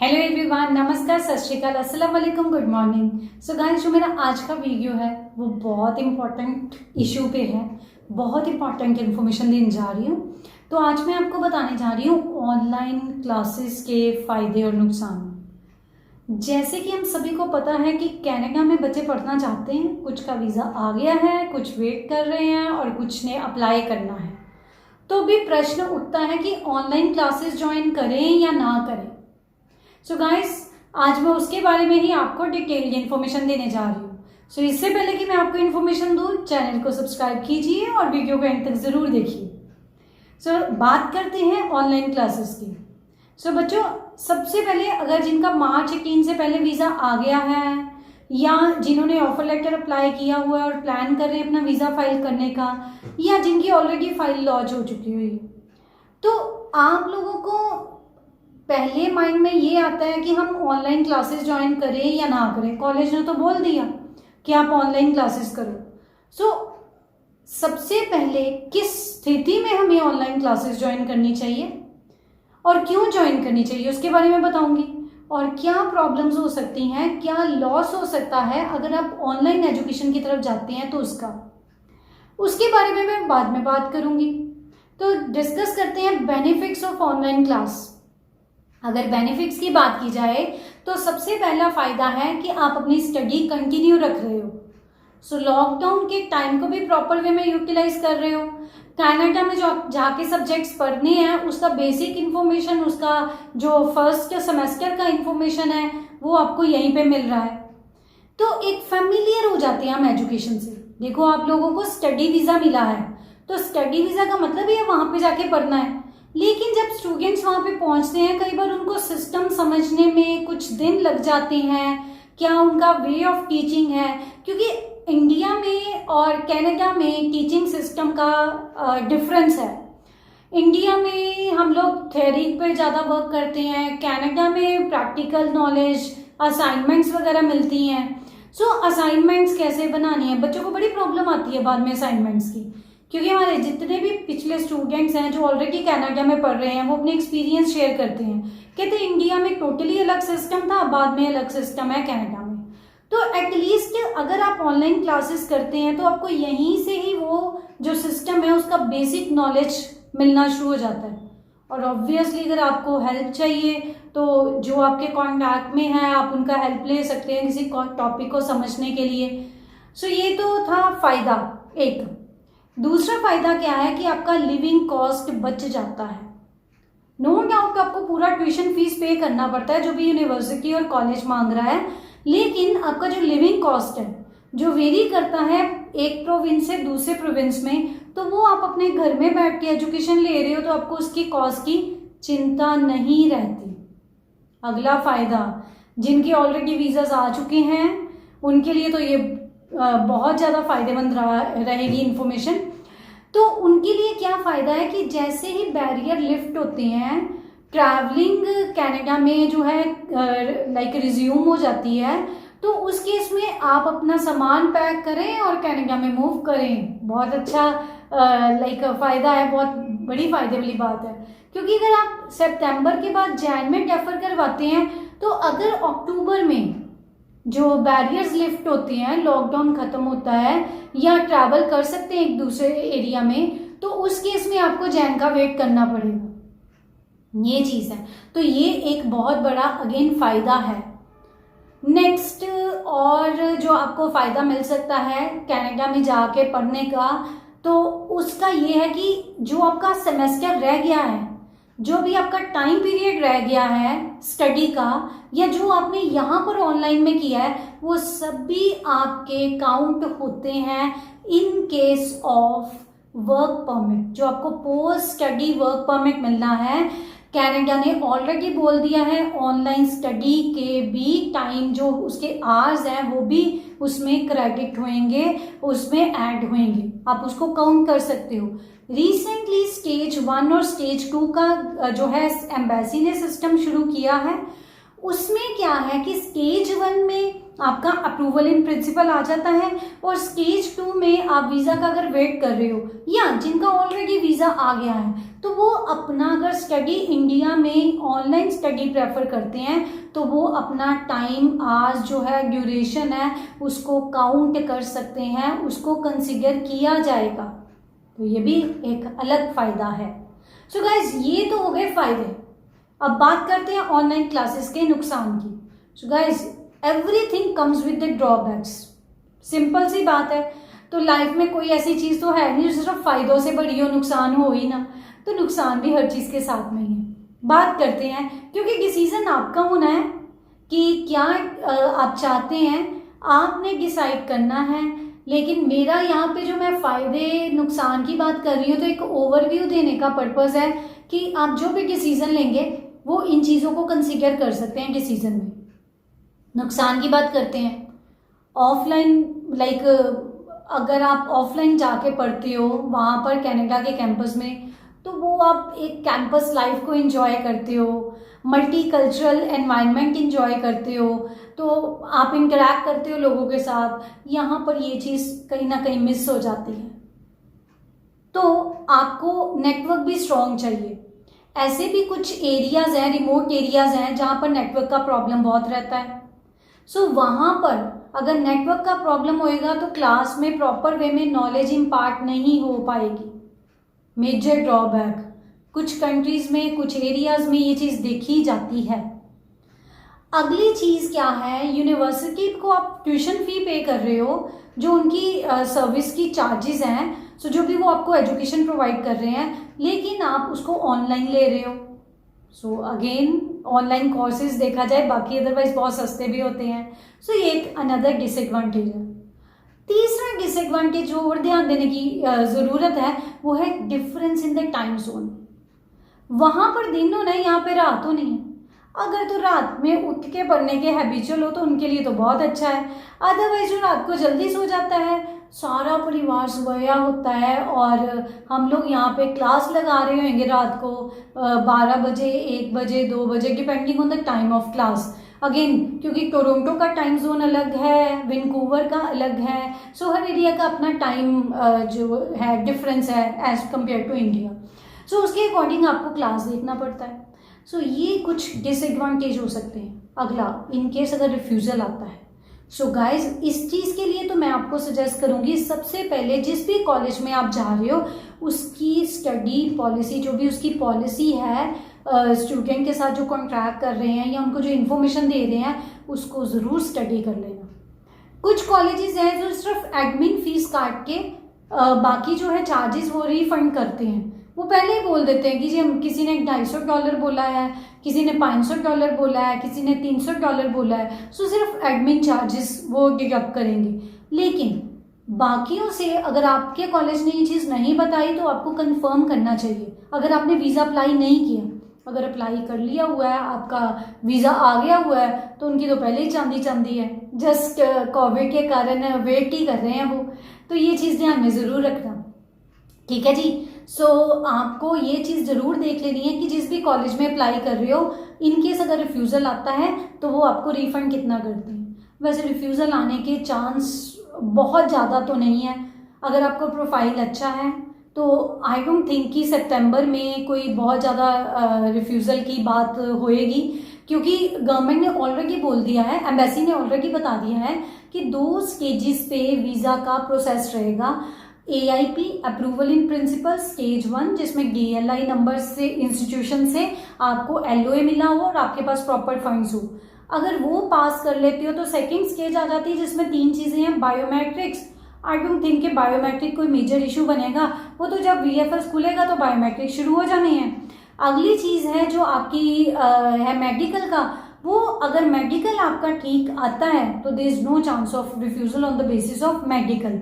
Hello everyone, नमस्कार, सत श्रीकाल, अस्सलाम वालेकुम, गुड मॉर्निंग। सो गाइस, जो मेरा आज का वीडियो है वो बहुत इंपॉर्टेंट इशू पे है, बहुत इंपॉर्टेंट इन्फॉर्मेशन देने जा रही हूँ। तो आज मैं आपको बताने जा रही हूँ ऑनलाइन क्लासेस के फ़ायदे और नुकसान। जैसे कि हम सभी को पता है कि कनाडा में बच्चे पढ़ना चाहते हैं, कुछ का वीज़ा आ गया है, कुछ वेट कर रहे हैं और कुछ ने अप्लाई करना है। तो भी प्रश्न उठता है कि ऑनलाइन क्लासेस ज्वाइन करें या ना करें। सो गाइस, आज मैं उसके बारे में ही आपको डिटेल्ड इन्फॉर्मेशन देने जा रही हूँ। सो इससे पहले कि मैं आपको इन्फॉर्मेशन दूँ, चैनल को सब्सक्राइब कीजिए और वीडियो को एंड तक ज़रूर देखिए। सो बात करते हैं ऑनलाइन क्लासेस की। सो बच्चों, सबसे पहले अगर जिनका मार्च 18 से पहले वीज़ा आ गया है या जिन्होंने ऑफर लेटर अप्लाई किया हुआ है और प्लान कर रहे हैं अपना वीज़ा फाइल करने का, या जिनकी ऑलरेडी फाइल लॉन्च हो चुकी हुई, तो आप लोगों को पहले माइंड में ये आता है कि हम ऑनलाइन क्लासेस ज्वाइन करें या ना करें। कॉलेज ने तो बोल दिया कि आप ऑनलाइन क्लासेस करो। सो सबसे पहले किस स्थिति में हमें ऑनलाइन क्लासेस ज्वाइन करनी चाहिए और क्यों ज्वाइन करनी चाहिए उसके बारे में बताऊंगी। और क्या प्रॉब्लम्स हो सकती हैं, क्या लॉस हो सकता है अगर आप ऑनलाइन एजुकेशन की तरफ जाते हैं तो उसके बारे में मैं बाद में बात करूंगी। तो डिस्कस करते हैं बेनिफिट्स ऑफ ऑनलाइन क्लास। अगर बेनिफिट्स की बात की जाए तो सबसे पहला फायदा है कि आप अपनी स्टडी कंटिन्यू रख रहे हो। सो लॉकडाउन के टाइम को भी प्रॉपर वे में यूटिलाइज कर रहे हो। कनाडा में जो जाके सब्जेक्ट्स पढ़ने हैं उसका बेसिक इन्फॉर्मेशन, उसका जो फर्स्ट सेमेस्टर का इन्फॉर्मेशन है वो आपको यहीं पे मिल रहा है। तो एक फेमिलियर हो जाते हैं हम एजुकेशन से। देखो, आप लोगों को स्टडी वीज़ा मिला है तो स्टडी वीज़ा का मतलब ही है वहाँ पे जाके पढ़ना है। लेकिन जब स्टूडेंट्स वहाँ पे पहुँचते हैं, कई बार उनको सिस्टम समझने में कुछ दिन लग जाते हैं। क्या उनका वे ऑफ टीचिंग है, क्योंकि इंडिया में और कनाडा में टीचिंग सिस्टम का डिफरेंस है। इंडिया में हम लोग थ्योरी पे ज़्यादा वर्क करते हैं, कनाडा में प्रैक्टिकल नॉलेज, असाइनमेंट्स वगैरह मिलती हैं। सो असाइनमेंट्स कैसे बनानी है, बच्चों को बड़ी प्रॉब्लम आती है बाद में असाइनमेंट्स की, क्योंकि हमारे जितने भी पिछले स्टूडेंट्स हैं जो ऑलरेडी कनाडा में पढ़ रहे हैं वो अपने एक्सपीरियंस शेयर करते हैं। कहते हैं इंडिया में टोटली अलग सिस्टम था, बाद में अलग सिस्टम है कनाडा में। तो एटलीस्ट अगर आप ऑनलाइन क्लासेस करते हैं तो आपको यहीं से ही वो जो सिस्टम है उसका बेसिक नॉलेज मिलना शुरू हो जाता है। और ऑब्वियसली अगर आपको हेल्प चाहिए तो जो आपके कॉन्टैक्ट में है आप उनका हेल्प ले सकते हैं किसी टॉपिक को समझने के लिए। सो ये तो था फायदा एक। दूसरा फायदा क्या है कि आपका लिविंग कॉस्ट बच जाता है। नो डाउट आपको पूरा ट्यूशन फीस पे करना पड़ता है जो भी यूनिवर्सिटी और कॉलेज मांग रहा है, लेकिन आपका जो लिविंग कॉस्ट है जो वेरी करता है एक प्रोविंस से दूसरे प्रोविंस में, तो वो आप अपने घर में बैठ के एजुकेशन ले रहे हो तो आपको उसकी कॉस्ट की चिंता नहीं रहती। अगला फायदा, जिनके ऑलरेडी वीज़ाज आ चुके हैं उनके लिए तो ये बहुत ज़्यादा फायदेमंद रहेगी इन्फॉर्मेशन। तो उनके लिए क्या फ़ायदा है कि जैसे ही बैरियर लिफ्ट होते हैं, ट्रैवलिंग कनाडा में जो है लाइक रिज्यूम हो जाती है, तो उस केस में आप अपना सामान पैक करें और कनाडा में मूव करें। बहुत अच्छा लाइक फ़ायदा है, बहुत बड़ी फ़ायदे वाली बात है। क्योंकि अगर आप सितंबर के बाद जैन में डेफर करवाते हैं तो अगर अक्टूबर में जो बैरियर्स लिफ्ट होते हैं, लॉकडाउन खत्म होता है या ट्रैवल कर सकते हैं एक दूसरे एरिया में, तो उस केस में आपको जैन का वेट करना पड़ेगा। ये चीज़ है, तो ये एक बहुत बड़ा अगेन फायदा है। नेक्स्ट और जो आपको फायदा मिल सकता है कनाडा में जाके पढ़ने का, तो उसका ये है कि जो आपका सेमेस्टर रह गया है, जो भी आपका टाइम पीरियड रह गया है स्टडी का, या जो आपने यहाँ पर ऑनलाइन में किया है, वो सभी आपके काउंट होते हैं in case of work permit. जो आपको पोस्ट स्टडी वर्क परमिट मिलना है, कनाडा ने ऑलरेडी बोल दिया है ऑनलाइन स्टडी के भी टाइम जो उसके आवर्स हैं वो भी उसमें क्रेडिट होंगे, उसमें ऐड होंगे, आप उसको काउंट कर सकते हो। रिसेंटली स्टेज 1 और स्टेज 2 का जो है एम्बेसी ने सिस्टम शुरू किया है, उसमें क्या है कि स्टेज 1 में आपका अप्रूवल इन प्रिंसिपल आ जाता है और स्टेज 2 में आप वीज़ा का अगर वेट कर रहे हो या जिनका ऑलरेडी वीज़ा आ गया है तो वो अपना अगर स्टडी इंडिया में ऑनलाइन स्टडी प्रेफर करते हैं तो वो अपना टाइम आवर्स जो है ड्यूरेशन है उसको काउंट कर सकते हैं, उसको कंसिडर किया जाएगा। तो ये भी एक अलग फ़ायदा है। सो गाइज ये तो हो गए फ़ायदे। अब बात करते हैं ऑनलाइन क्लासेस के नुकसान की। So guys everything comes with the drawbacks. Simple सी बात है। तो लाइफ में कोई ऐसी चीज़ तो है नहीं जो सिर्फ फायदों से बड़ी हो, नुकसान हो ही ना। तो नुकसान भी हर चीज़ के साथ में ही है। बात करते हैं क्योंकि डिसीजन आपका होना है कि क्या आप चाहते हैं, आपने डिसाइड करना है। लेकिन मेरा यहाँ पे जो मैं फ़ायदे नुकसान की बात कर रही हूँ तो एक ओवरव्यू देने का पर्पज़ है कि आप जो भी डिसीज़न लेंगे वो इन चीज़ों को कंसीडर कर सकते हैं डिसीज़न में। नुकसान की बात करते हैं। ऑफलाइन अगर आप ऑफलाइन जाके पढ़ते हो वहाँ पर कनाडा के कैंपस में तो वो आप एक कैंपस लाइफ को एंजॉय करते हो, मल्टी कल्चरल एनवायरनमेंट एंजॉय करते हो, तो आप इंटरैक्ट करते हो लोगों के साथ। यहाँ पर ये चीज़ कहीं ना कहीं मिस हो जाती है। तो आपको नेटवर्क भी स्ट्रॉन्ग चाहिए। ऐसे भी कुछ एरियाज़ हैं, रिमोट एरियाज़ हैं जहाँ पर नेटवर्क का प्रॉब्लम बहुत रहता है। सो वहाँ पर अगर नेटवर्क का प्रॉब्लम होएगा तो क्लास में प्रॉपर वे में नॉलेज इम्पार्ट नहीं हो पाएगी। Major drawback. कुछ कंट्रीज़ में, कुछ एरियाज़ में ये चीज़ देखी जाती है। अगली चीज़ क्या है, यूनिवर्सिटी को आप ट्यूशन फ़ी पे कर रहे हो, जो उनकी सर्विस की चार्जेस हैं, सो जो भी वो आपको एजुकेशन प्रोवाइड कर रहे हैं, लेकिन आप उसको ऑनलाइन ले रहे हो। सो अगेन ऑनलाइन कोर्सेज देखा जाए बाकी अदरवाइज बहुत सस्ते भी होते हैं। सो ये एक अनदर डिसएडवांटेज है। तीसरा डिसएडवांटेज जो और ध्यान देने की ज़रूरत है वो है difference in the time zone. वहाँ पर दिन हो ना, यहाँ पे रात हो नहीं है। अगर तो रात में उठ के पढ़ने के हैबिचुअल हो तो उनके लिए तो बहुत अच्छा है। अदरवाइज जो रात को जल्दी सो जाता है, सारा परिवार सोया होता है और हम लोग यहाँ पे क्लास लगा रहे होंगे रात को 12 बजे, 1 बजे, 2 बजे, depending on the time of class. Again क्योंकि टोरंटो का टाइम जोन अलग है, वैंकूवर का अलग है, सो हर एरिया का अपना टाइम जो है डिफरेंस है एज कम्पेयर टू इंडिया। सो उसके अकॉर्डिंग आपको क्लास देखना पड़ता है। सो ये कुछ डिसएडवांटेज हो सकते हैं। अगला, इन केस अगर रिफ्यूज़ल आता है। सो गाइज इस चीज़ के लिए तो मैं आपको सजेस्ट करूँगी, सबसे पहले जिस भी कॉलेज में आप जा रहे हो उसकी स्टडी पॉलिसी, जो भी उसकी पॉलिसी है, स्टूडेंट के साथ जो कॉन्ट्रैक्ट कर रहे हैं या उनको जो इन्फॉर्मेशन दे रहे हैं उसको ज़रूर स्टडी कर लेना। कुछ कॉलेजेस हैं जो सिर्फ एडमिन फीस काट के बाकी जो है चार्जेस वो रिफंड करते हैं। वो पहले ही बोल देते हैं कि जी हम, किसी ने $250 बोला है, किसी ने $500 बोला है, किसी ने $300 बोला है, सो सिर्फ एडमिन चार्जेस वो डिडक्ट करेंगे। लेकिन बाकियों से अगर आपके कॉलेज ने ये चीज़ नहीं बताई तो आपको कंफर्म करना चाहिए। अगर आपने वीज़ा अप्लाई नहीं किया, अगर अप्लाई कर लिया हुआ है, आपका वीज़ा आ गया हुआ है, तो उनकी तो पहले ही चांदी चांदी है, जस्ट कोविड के कारण वेट ही कर रहे हैं वो। तो ये चीज़ ध्यान में ज़रूर रखना, ठीक है जी। सो आपको ये चीज़ ज़रूर देख लेनी है कि जिस भी कॉलेज में अप्लाई कर रहे हो, इन केस अगर रिफ्यूज़ल आता है तो वो आपको रिफ़ंड कितना करते हैं। वैसे रिफ्यूज़ल आने के चांस बहुत ज़्यादा तो नहीं है। अगर आपका प्रोफाइल अच्छा है तो आई डोंट थिंक कि सितंबर में कोई बहुत ज़्यादा रिफ्यूज़ल की बात होएगी, क्योंकि गवर्नमेंट ने ऑलरेडी बोल दिया है, एम्बेसी ने ऑलरेडी बता दिया है कि 2 स्टेजेस पे वीज़ा का प्रोसेस रहेगा। AIP approval in principle stage 1, जिसमें DLI नंबर से इंस्टीट्यूशन से आपको LOA मिला हो और आपके पास प्रॉपर फंड्स हो। अगर वो पास कर लेते हो तो सेकंड स्टेज आ जाती है जिसमें 3 चीज़ें हैं। बायोमेट्रिक्स, आई डोंट थिंक कि बायोमेट्रिक कोई मेजर इशू बनेगा, वो तो जब VFS खुलेगा तो बायोमेट्रिक शुरू हो जाने हैं। अगली चीज़ है जो आपकी है मेडिकल का। वो अगर मेडिकल आपका ठीक आता है तो there is no chance of refusal on the basis of medical.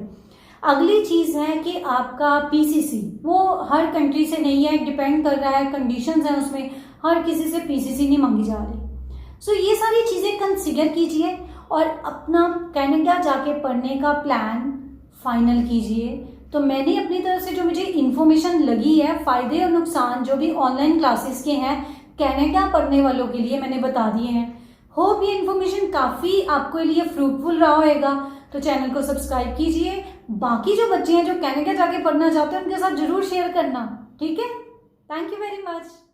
अगली चीज़ है कि आपका PCC, वो हर कंट्री से नहीं है, डिपेंड कर रहा है, कंडीशंस हैं उसमें, हर किसी से PCC नहीं मांगी जा रही। सो ये सारी चीज़ें कंसिडर कीजिए और अपना कनाडा जाके पढ़ने का प्लान फाइनल कीजिए। तो मैंने अपनी तरफ से जो मुझे इन्फॉर्मेशन लगी है, फ़ायदे और नुकसान जो भी ऑनलाइन क्लासेस के हैं कनाडा पढ़ने वालों के लिए, मैंने बता दिए हैं। होप ये इन्फॉर्मेशन काफ़ी आपके लिए फ्रूटफुल रहा होगा। तो चैनल को सब्सक्राइब कीजिए। बाकी जो बच्चे हैं जो कनाडा जाके पढ़ना चाहते हैं उनके साथ जरूर शेयर करना, ठीक है। Thank you very much.